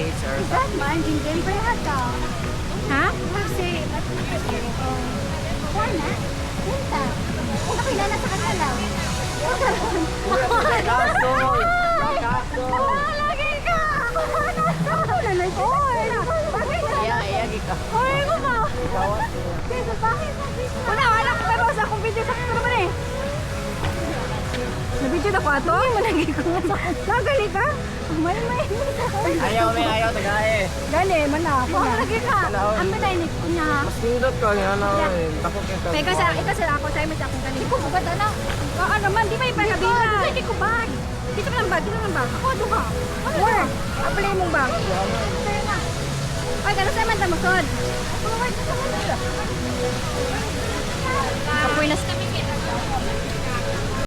case or Is that mine? Ginger pa lahat ka. Ha? Kasi, why not? Punta. Nakilala sa kasalaw. Kaso! Kaso! Lagi ka! Lalay ko. Bakit? Iya ka. Oy, mo ba? Ikaw Kaya bakit? Wala ko pero sa akong video sa ko naman eh. Na-video na ko ato? Hindi mo lagi ko. Nagali ka? May. ayaw tagay. Gani, mana. Lagi ka. Ang manaynik ko niya. Mas pindot ka nga na takot ka. Ikaw sa ako sa imo sa akong gali. Ikaw ba na? Oo naman, di ba ipagabila? Hindi ko bag. Dito man ba? Dito man ba? Ako, duha. Where? Apply mong bag. Sa'yo na. Ay, gano'n sa man tamusod. Ako, wait. Apoy na sa